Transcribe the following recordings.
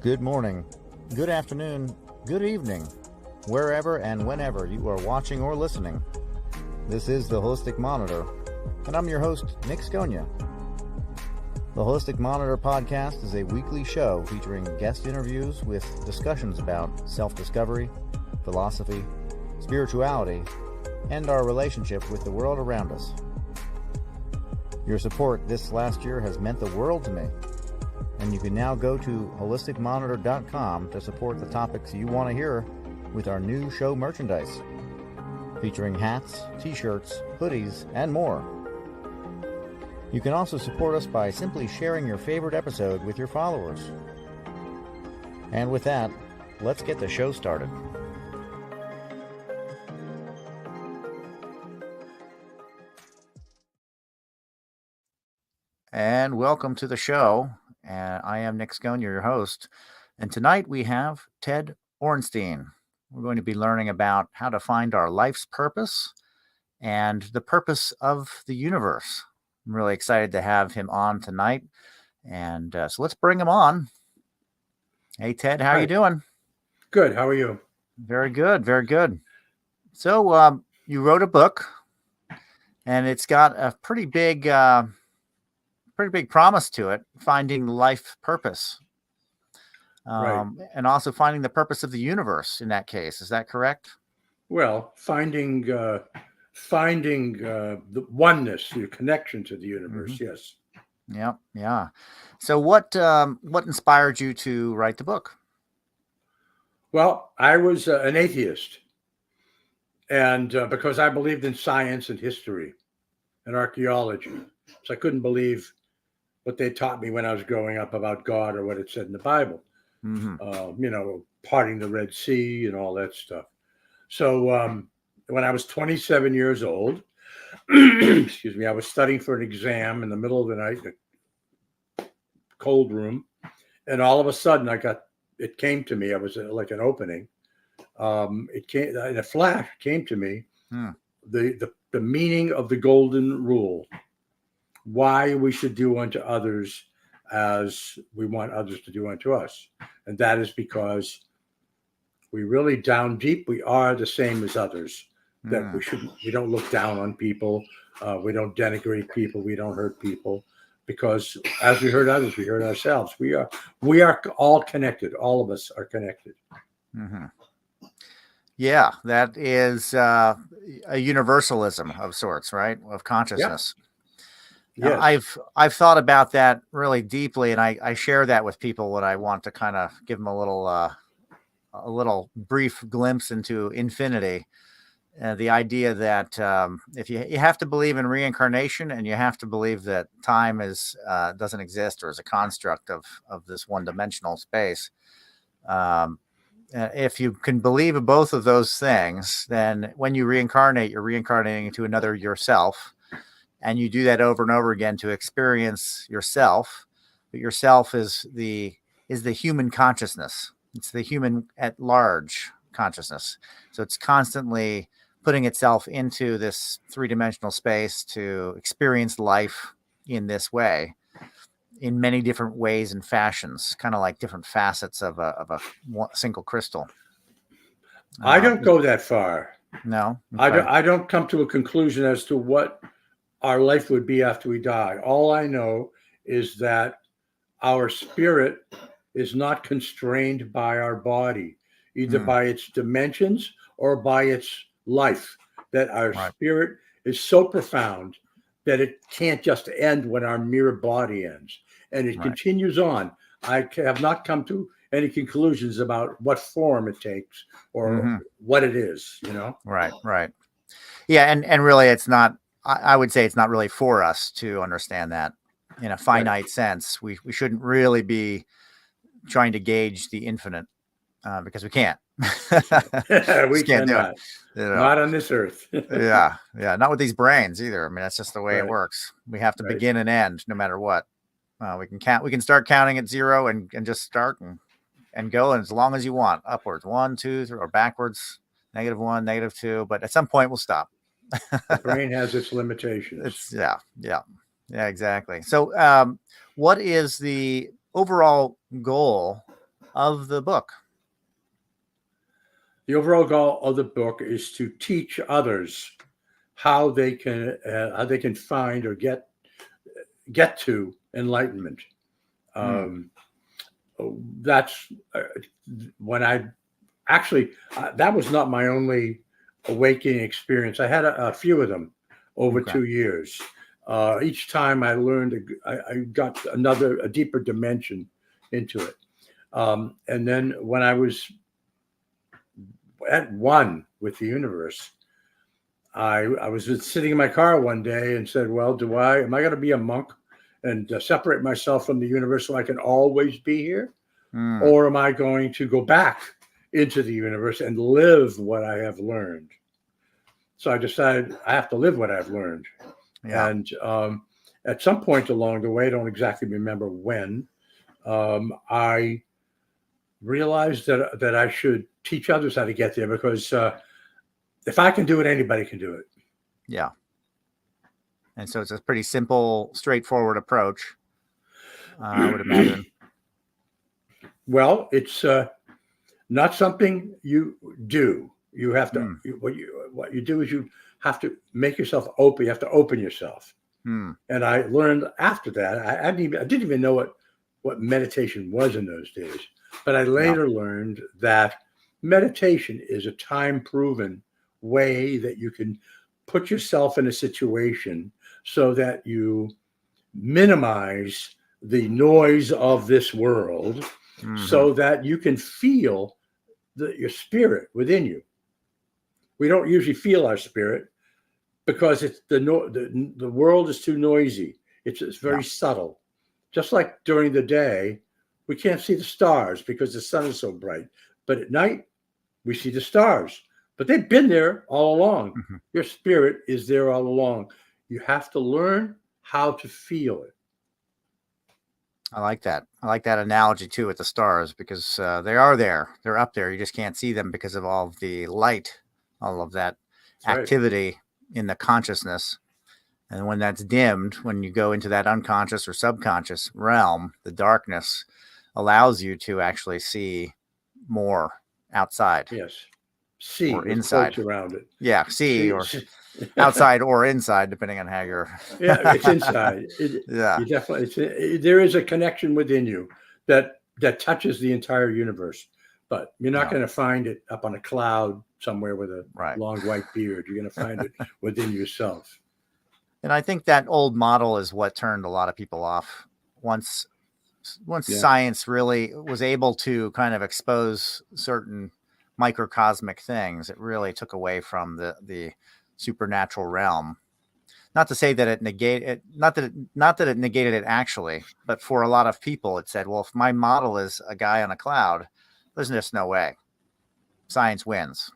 Good morning, good afternoon, good evening, wherever and whenever you are watching or listening. This is the Holistic Monitor, and I'm your host, Nick Sconia. The Holistic Monitor podcast is a weekly show featuring guest interviews with discussions about self-discovery, philosophy, spirituality, and our relationship with the world around us. Your support this last year has meant the world to me, and you can now go to holisticmonitor.com to support the topics you want to hear with our new show merchandise, featuring hats, t-shirts, hoodies, and more. You can also support us by simply sharing your favorite episode with your followers. And with that, let's get the show started. And welcome to the show. I am Nick Sconia, your host. And tonight we have Ted Orenstein. We're going to be learning about how to find our life's purpose and the purpose of the universe. I'm really excited to have him on tonight. And so let's bring him on. Hey, Ted, how are you doing? Good. How are you? Very good. Very good. So you wrote a book, and it's got a pretty big promise to it, finding life purpose. Right. And also finding the purpose of the universe in that case. Is that correct? Well, finding the oneness, the connection to the universe. Mm-hmm. Yes. Yeah. Yeah. So what inspired you to write the book? Well, I was an atheist, and because I believed in science and history and archaeology, so I couldn't believe what they taught me when I was growing up about God or what it said in the Bible. Mm-hmm. Parting the Red Sea and all that stuff. So when I was 27 years old, excuse me, I was studying for an exam in the middle of the night, in a cold room, and all of a sudden it came to me. I was like an opening. It came in a flash. Came to me the meaning of the golden rule. Why we should do unto others as we want others to do unto us. And that is because we really down deep, we are the same as others. That we don't look down on people. We don't denigrate people. We don't hurt people, because as we hurt others, we hurt ourselves. We are all connected. All of us are connected. Mm-hmm. Yeah, that is a universalism of sorts, right? Of consciousness. Yeah. Yes. I've thought about that really deeply, and I share that with people when I want to kind of give them a little brief glimpse into infinity. The idea that if you have to believe in reincarnation, and you have to believe that time doesn't exist or is a construct of this one-dimensional space. If you can believe in both of those things, then when you reincarnate, you're reincarnating into another yourself. And you do that over and over again to experience yourself. But yourself is the human consciousness. It's the human at large consciousness. So it's constantly putting itself into this three-dimensional space to experience life in this way, in many different ways and fashions, kind of like different facets of a single crystal. I don't go that far. No, okay. I don't come to a conclusion as to what our life would be after we die. All I know is that our spirit is not constrained by our body, either by its dimensions or by its life, that our spirit is so profound that it can't just end when our mere body ends. And it continues on. I have not come to any conclusions about what form it takes or what it is, Right. Yeah, and really it's not, I would say it's not really for us to understand that in a finite sense. We shouldn't really be trying to gauge the infinite because we can't. We can't cannot. Do it. Not on this earth. Yeah. Not with these brains either. I mean, that's just the way it works. We have to begin and end no matter what. We can count. We can start counting at zero and just start and go, and as long as you want, upwards, 1, 2, 3, or backwards, -1, -2. But at some point, we'll stop. The brain has its limitations. Yeah, exactly. So what is the overall goal of the book? The overall goal of the book is to teach others how they can find or get to enlightenment. That's when I actually that was not my only awakening experience. I had a few of them over 2 years. Each time I learned, I got a deeper dimension into it. And then when I was at one with the universe, I was sitting in my car one day and said, well, am I going to be a monk and separate myself from the universe so I can always be here? Or am I going to go back into the universe and live what I have learned? So I decided I have to live what I've learned. Yeah. And at some point along the way, I don't exactly remember when, I realized that I should teach others how to get there, because if I can do it, anybody can do it. Yeah. And so it's a pretty simple, straightforward approach, I would imagine. Well, it's not something you do. You have to. What you do is you have to make yourself open. You have to open yourself. And I learned after that. I didn't even know what meditation was in those days. But I later learned that meditation is a time-proven way that you can put yourself in a situation so that you minimize the noise of this world, so that you can feel your spirit within you. We don't usually feel our spirit because it's the world is too noisy. It's very subtle. Just like during the day, we can't see the stars because the sun is so bright. But at night, we see the stars. But they've been there all along. Your spirit is there all along. You have to learn how to feel it. I like that. I like that analogy too with the stars, because they are there. They're up there. You just can't see them because of all of the light, all of that activity in the consciousness. And when that's dimmed, when you go into that unconscious or subconscious realm, the darkness allows you to actually see more outside. Yes. See or inside around it. Yeah. See or outside or inside, depending on how you're. Yeah, it's inside. You definitely. There is a connection within you that touches the entire universe, but you're not going to find it up on a cloud somewhere with a long white beard. You're going to find it within yourself. And I think that old model is what turned a lot of people off. Once science really was able to kind of expose certain microcosmic things, it really took away from the supernatural realm. Not to say that it negated, not that it negated it actually, but for a lot of people, it said, well, if my model is a guy on a cloud, there's just no way. Science wins.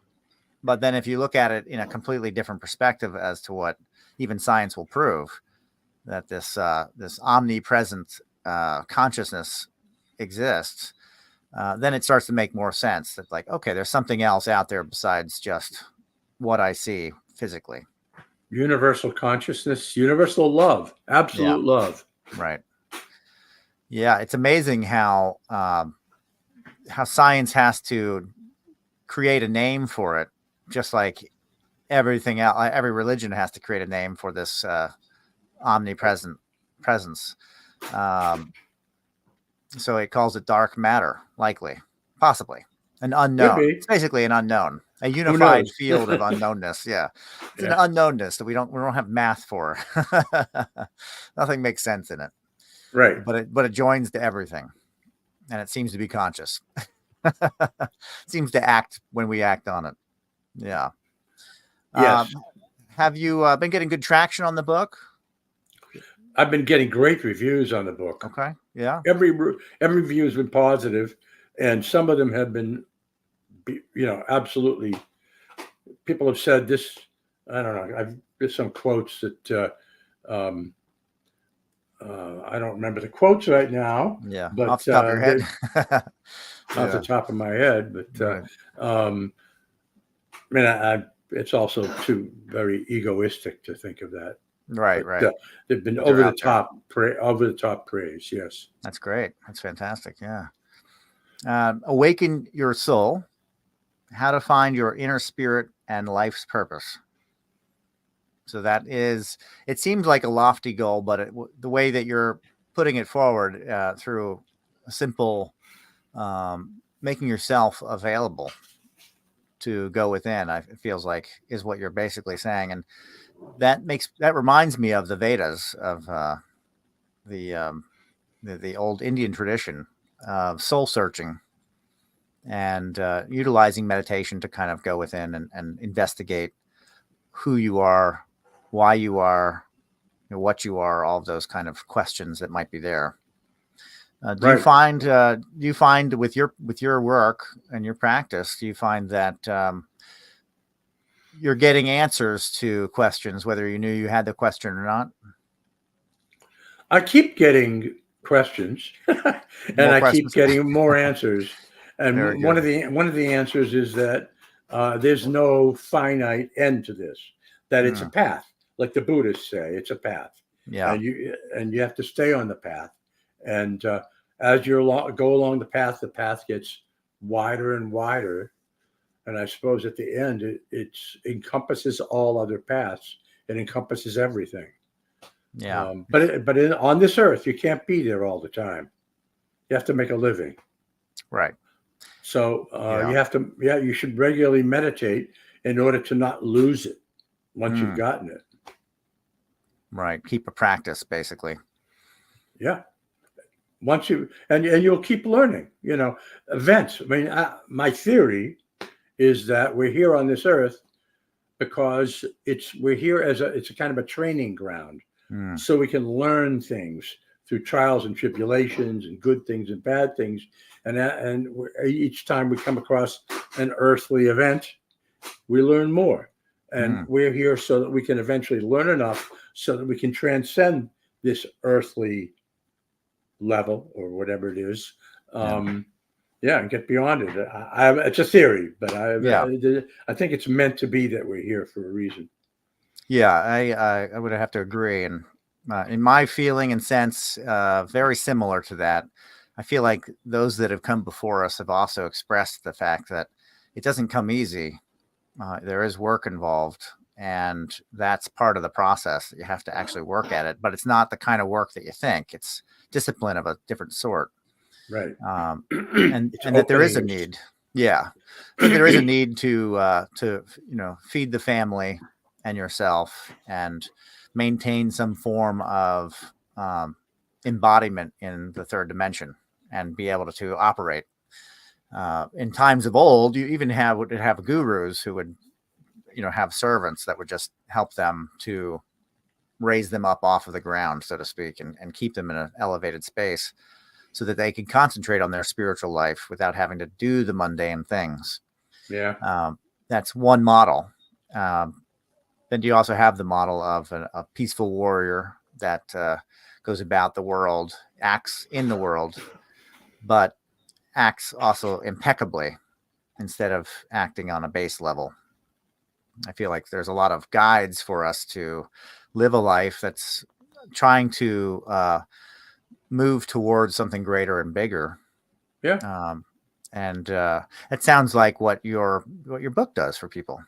But then if you look at it in a completely different perspective as to what even science will prove, that this omnipresent consciousness exists, then it starts to make more sense. That like, okay, there's something else out there besides just what I see physically. Universal consciousness, universal love, absolute love. Right. Yeah, it's amazing how science has to create a name for it, just like everything else. Every religion has to create a name for this omnipresent presence. So it calls it dark matter, likely, possibly an unknown. It's basically an unknown, a unified field of unknownness. Yeah, it's an unknownness that we don't have math for. Nothing makes sense in it. Right. But it joins to everything, and it seems to be conscious. It seems to act when we act on it. Yeah. Yes. Have you been getting good traction on the book? I've been getting great reviews on the book. Okay. Yeah. Every review has been positive, and some of them have been, absolutely. People have said this. I don't know. There's some quotes that I don't remember the quotes right now. Yeah. But off the top of your head. Off the top of my head, but it's also too very egoistic to think of that. Right. They've been over the top praise. Yes, that's great. That's fantastic. Yeah. Awaken Your Soul, How to Find Your Inner Spirit and Life's Purpose. So that is, it seems like a lofty goal, but the way that you're putting it forward through a simple making yourself available to go within, it feels like is what you're basically saying. And that reminds me of the Vedas, of the old Indian tradition of soul searching and utilizing meditation to kind of go within and investigate who you are, why you are, what you are, all of those kind of questions that might be there. Do you find with your work and your practice, do you find that you're getting answers to questions, whether you knew you had the question or not? I keep getting questions, and I keep getting more answers. And one of the answers is that there's no finite end to this. That it's a path, like the Buddhists say, it's a path. Yeah. And you have to stay on the path. And as you go along the path gets wider and wider. And I suppose at the end, it encompasses all other paths. It encompasses everything. Yeah. On this earth, you can't be there all the time. You have to make a living. Right. So you should regularly meditate in order to not lose it once you've gotten it. Right. Keep a practice, basically. Yeah. Once and you'll keep learning, events. I mean, my theory is that we're here on this earth because we're here it's a kind of a training ground. So we can learn things through trials and tribulations and good things and bad things. And each time we come across an earthly event, we learn more. And we're here so that we can eventually learn enough so that we can transcend this earthly level or whatever it is. And get beyond it. It's a theory, but I think it's meant to be that we're here for a reason. Yeah, I would have to agree. And in my feeling and sense, very similar to that. I feel like those that have come before us have also expressed the fact that it doesn't come easy. There is work involved, and that's part of the process. You have to actually work at it, but it's not the kind of work that you think. It's discipline of a different sort. Right. And that there is a need. Yeah. There is a need to feed the family and yourself and maintain some form of embodiment in the third dimension and be able to operate. In times of old, you even would have gurus who would, have servants that would just help them to raise them up off of the ground, so to speak, and keep them in an elevated space so that they can concentrate on their spiritual life without having to do the mundane things. Yeah. That's one model. Then you also have the model of a peaceful warrior that goes about the world, acts in the world, but acts also impeccably instead of acting on a base level. I feel like there's a lot of guides for us to live a life that's trying to move towards something greater and bigger. Yeah. And it sounds like what your book does for people.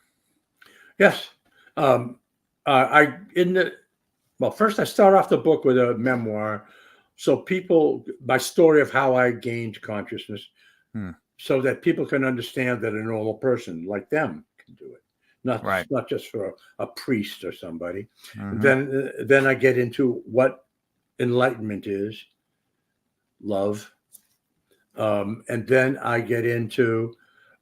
Yes. First I start off the book with a memoir. So my story of how I gained consciousness so that people can understand that a normal person like them can do it. Not just for a priest or somebody. Then I get into what enlightenment is, love. And then I get into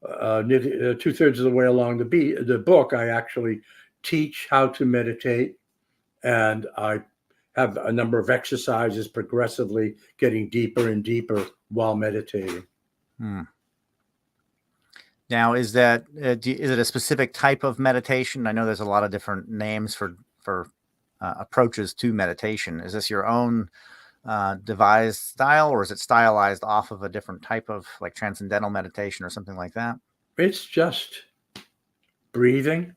2/3 of the way along the book, I actually teach how to meditate, and I have a number of exercises progressively getting deeper and deeper while meditating. Now, is it a specific type of meditation? I know there's a lot of different names for approaches to meditation. Is this your own devised style, or is it stylized off of a different type of like transcendental meditation or something like that? It's just breathing,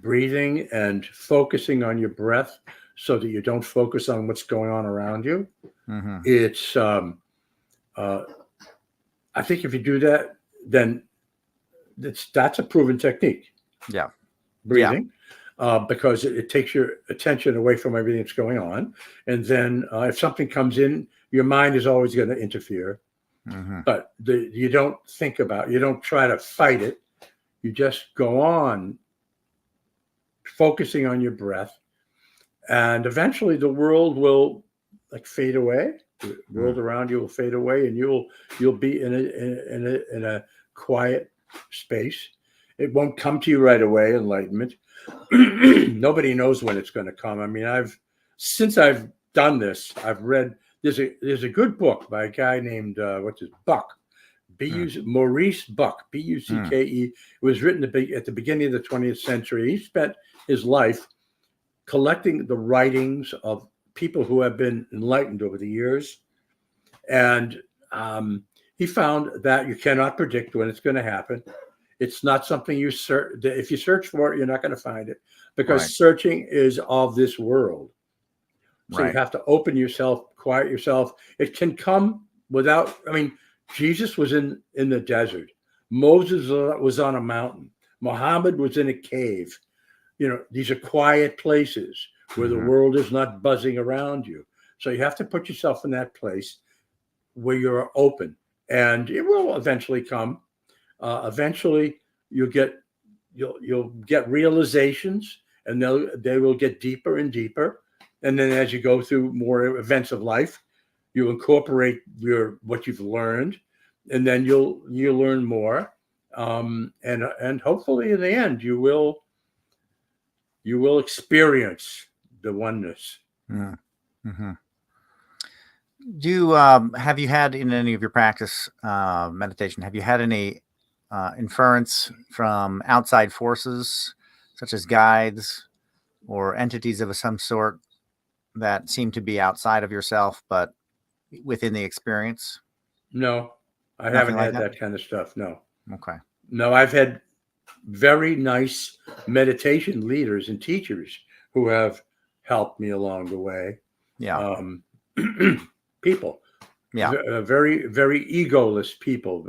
breathing and focusing on your breath so that you don't focus on what's going on around you. It's I think if you do that, then that's a proven technique. Yeah. Breathing, because it takes your attention away from everything that's going on. And then if something comes in, your mind is always going to interfere. Mm-hmm. But you don't think about, you don't try to fight it. You just go on focusing on your breath. And eventually the world will like fade away. The world around you will fade away, and you'll be in a quiet space. It won't come to you right away, enlightenment. Nobody knows when it's going to come. I mean, since I've done this, I've read, there's a good book by a guy named Buck, Maurice Buck, Bucke. It was written at the beginning of the 20th century. He spent his life collecting the writings of people who have been enlightened over the years, and he found that you cannot predict when it's going to happen. It's not something you search. If you search for it, you're not going to find it, because searching is of this world. So you have to open yourself, quiet yourself. It can come without, I mean, Jesus was in the desert. Moses was on a mountain. Muhammad was in a cave. You know, these are quiet places where the world is not buzzing around you. So you have to put yourself in that place where you're open, and it will eventually come. Eventually you'll get realizations, and they will get deeper and deeper. And then as you go through more events of life, you incorporate what you've learned, and then you'll learn more. And hopefully in the end you will experience the oneness. Mm-hmm. Have you had in any of your practice meditation, have you had any inference from outside forces such as guides or entities of some sort that seem to be outside of yourself but within the experience? No, I Nothing haven't like had that? that kind of stuff. No. Okay. No, I've had very nice meditation leaders and teachers who have helped me along the way. Yeah. People. Yeah. Very, very egoless people.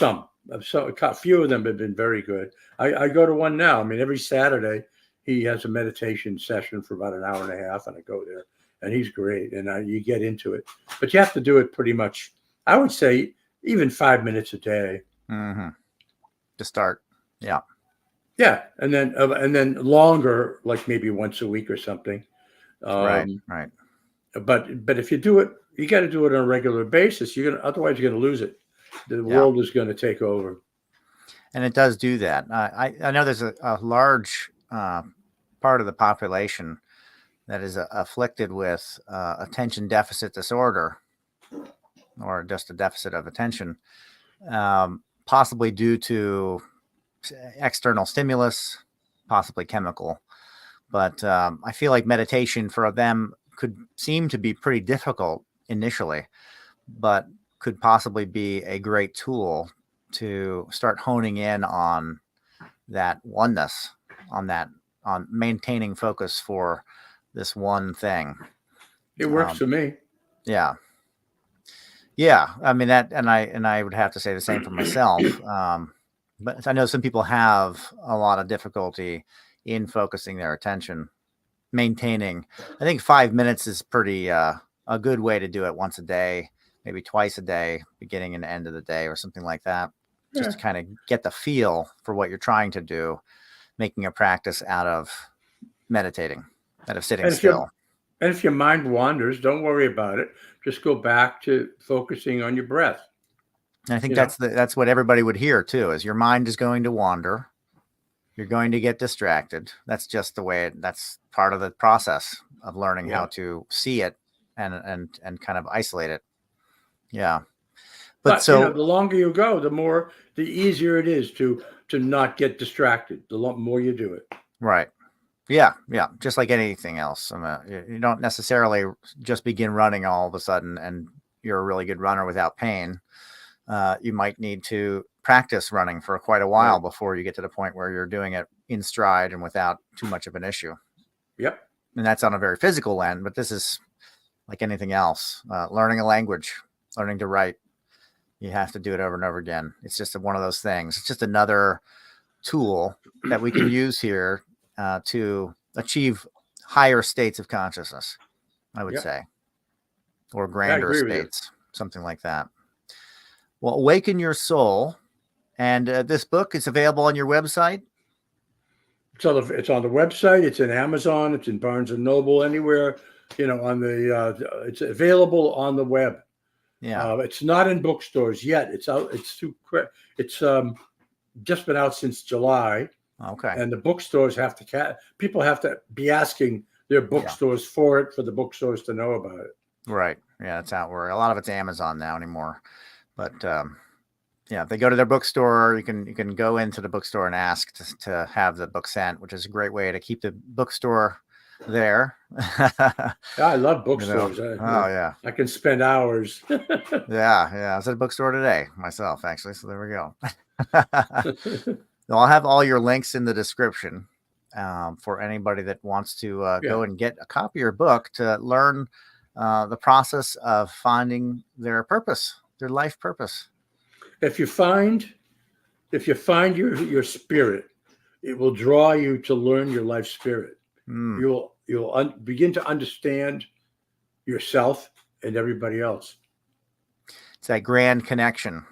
A few of them have been very good. I go to one now. I mean, every Saturday he has a meditation session for about an hour and a half, and I go there, and he's great. And you get into it, but you have to do it pretty much, I would say, even 5 minutes a day. Mm-hmm. To start. Yeah. Yeah. And then longer, like maybe once a week or something. Right. But if you do it, you got to do it on a regular basis. Otherwise you're going to lose it. The world is going to take over. And it does do that. I know there's a large part of the population that is afflicted with attention deficit disorder, or just a deficit of attention, possibly due to external stimulus, possibly chemical. But I feel like meditation for them could seem to be pretty difficult initially, but could possibly be a great tool to start honing in on that oneness, on maintaining focus for this one thing. It works for me. Yeah. Yeah. I mean, that, and I would have to say the same for myself. But I know some people have a lot of difficulty in focusing their attention, maintaining. I think 5 minutes is pretty a good way to do it once a day, maybe twice a day, beginning and end of the day or something like that, just to kind of get the feel for what you're trying to do, making a practice out of meditating, out of sitting still. And if your mind wanders, don't worry about it. Just go back to focusing on your breath. And I think that's what everybody would hear too, is your mind is going to wander. You're going to get distracted. That's just the way that's part of the process of learning how to see it and kind of isolate it. Yeah. But so the longer you go, the easier it is to not get distracted. The more you do it. Right. Yeah. Yeah. Just like anything else. You don't necessarily just begin running all of a sudden and you're a really good runner without pain. You might need to practice running for quite a while before you get to the point where you're doing it in stride and without too much of an issue. Yep. And that's on a very physical end, but this is like anything else. Learning a language, learning to write, You have to do it over and over again. It's just one of those things. It's just another tool that we can use here to achieve higher states of consciousness, I would Yeah, say, or I grander agree with you. states, something like that. Well, Awaken Your Soul. And this book is available on your website. It's on the website. It's in Amazon. It's in Barnes and Noble. Anywhere, on the. It's available on the web. Yeah. It's not in bookstores yet. It's out. It's just been out since July. Okay. And the bookstores people have to be asking their bookstores for the bookstores to know about it. Right. Yeah, it's out where a lot of it's Amazon now anymore. But if they go to their bookstore, you can go into the bookstore and ask to have the book sent, which is a great way to keep the bookstore there. Yeah, I love bookstores. I can spend hours. Yeah. I was at a bookstore today myself, actually. So there we go. I'll have all your links in the description for anybody that wants to go and get a copy of your book to learn the process of finding their purpose, their life purpose. If you find your spirit, it will draw you to learn your life spirit. You'll begin to understand yourself and everybody else. It's that grand connection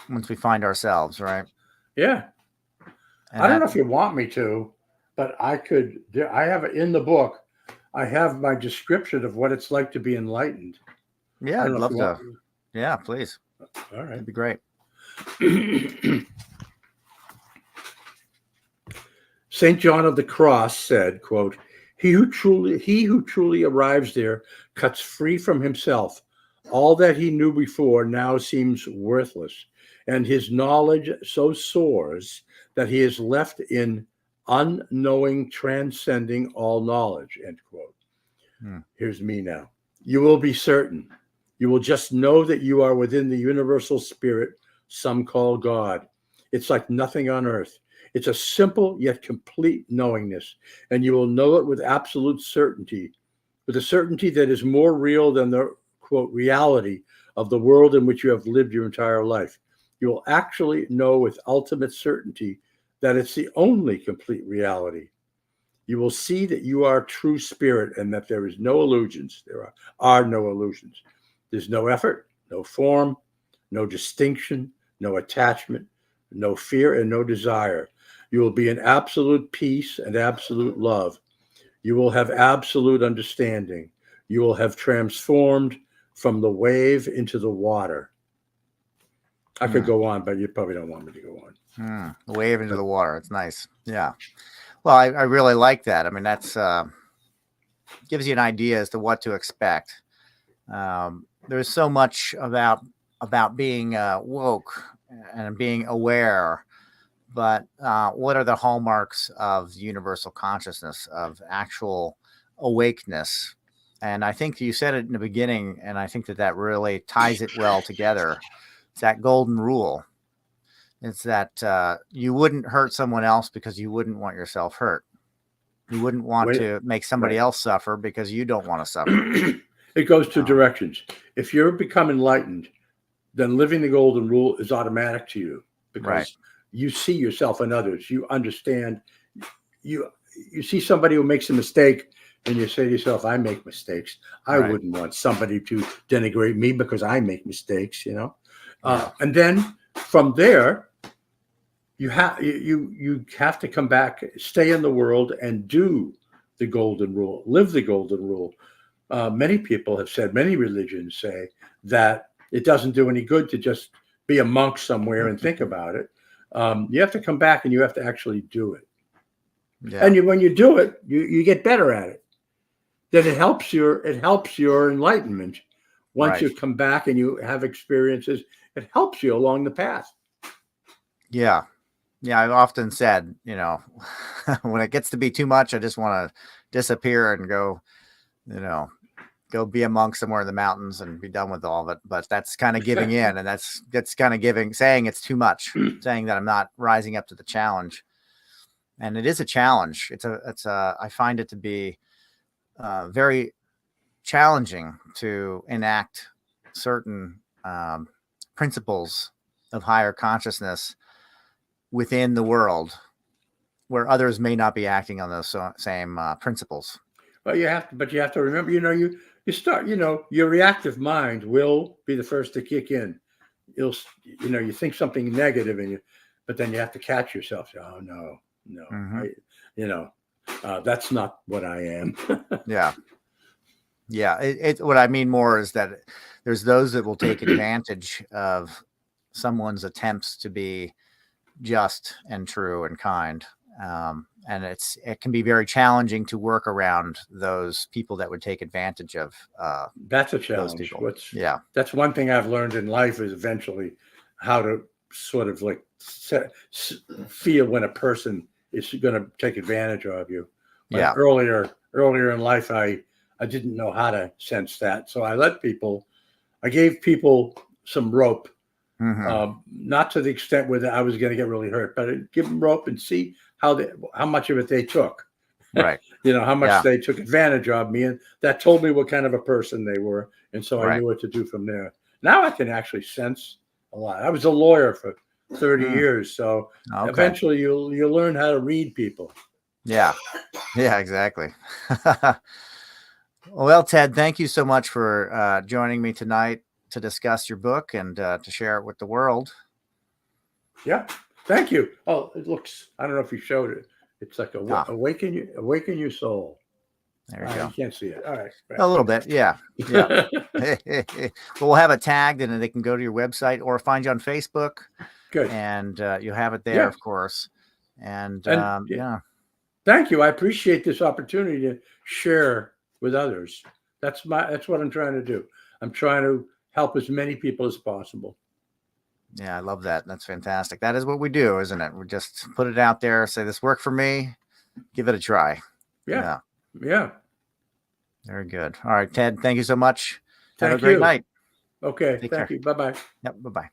once we find ourselves, right? Yeah. And I don't know if you want me to, but I have it in the book. I have my description of what it's like to be enlightened. Yeah, I'd love to. Yeah, please. All right. That'd be great. St. John of the Cross said, quote, he who truly arrives there cuts free from himself. All that he knew before now seems worthless, and his knowledge so soars that he is left in unknowing, transcending all knowledge, end quote. Here's me now. You will be certain. You will just know that you are within the universal spirit some call God. It's like nothing on earth. It's a simple yet complete knowingness, and you will know it with absolute certainty, with a certainty that is more real than the, quote, reality of the world in which you have lived your entire life. You will actually know with ultimate certainty that it's the only complete reality. You will see that you are true spirit and that there is no illusions. There are no illusions. There's no effort, no form, no distinction, no attachment, no fear, and no desire. You will be in absolute peace and absolute love. You will have absolute understanding. You will have transformed from the wave into the water. I could go on, but you probably don't want me to go on. The wave into the water. It's nice. Yeah. Well, I really like that. I mean, that's gives you an idea as to what to expect. There's so much about being woke and being aware, but what are the hallmarks of universal consciousness, of actual awakeness? And I think you said it in the beginning, and I think that really ties it well together. It's that golden rule. It's that you wouldn't hurt someone else because you wouldn't want yourself hurt. You wouldn't want to make somebody else suffer because you don't want to suffer. It goes two directions. If you're become enlightened, then living the golden rule is automatic to you because you see yourself in others. You understand. You see somebody who makes a mistake and you say to yourself, I make mistakes. I wouldn't want somebody to denigrate me because I make mistakes, And then from there, you have to come back, stay in the world and do the golden rule, live the golden rule. Many people have said, many religions say that it doesn't do any good to just be a monk somewhere and think about it. You have to come back and you have to actually do it. Yeah. And when you do it, you get better at it. Then it helps your enlightenment. Once you come back and you have experiences, it helps you along the path. Yeah. Yeah, I've often said, when it gets to be too much, I just want to disappear and go, go be a monk somewhere in the mountains and be done with all of it. But that's kind of giving in, and that's kind of saying it's too much, saying that I'm not rising up to the challenge. And it is a challenge. I find it to be very challenging to enact certain principles of higher consciousness within the world where others may not be acting on those same principles. Well, you have to remember, you start, your reactive mind will be the first to kick in. You think something negative but then you have to catch yourself. Oh no, that's not what I am. Yeah. What I mean more is that there's those that will take advantage of someone's attempts to be just and true and kind. And it can be very challenging to work around those people that would take advantage of that's a challenge. That's one thing I've learned in life is eventually how to sort of like feel when a person is going to take advantage of you. Like earlier in life, I didn't know how to sense that, so I gave people some rope. Not to the extent where I was going to get really hurt, but I'd give them rope and see how much of it they took. Right. How much they took advantage of me. And that told me what kind of a person they were. And so I knew what to do from there. Now I can actually sense a lot. I was a lawyer for 30 years. So eventually you'll learn how to read people. Yeah. Yeah, exactly. Well, Ted, thank you so much for joining me tonight to discuss your book and to share it with the world. Yeah, thank you. Oh, it looks, I don't know if you showed it. It's like Awaken Your Soul. There you go. You can't see it. All right. A little bit. Yeah. Yeah. We'll have it tagged and then they can go to your website or find you on Facebook. Good. And you'll have it there, of course. And thank you. I appreciate this opportunity to share with others. That's what I'm trying to do. I'm trying to help as many people as possible. Yeah, I love that. That's fantastic. That is what we do, isn't it? We just put it out there, say this worked for me, give it a try. Yeah. Very good. All right, Ted, thank you so much. Have a great night. Okay. Thank you. Bye-bye. Yep. Bye-bye.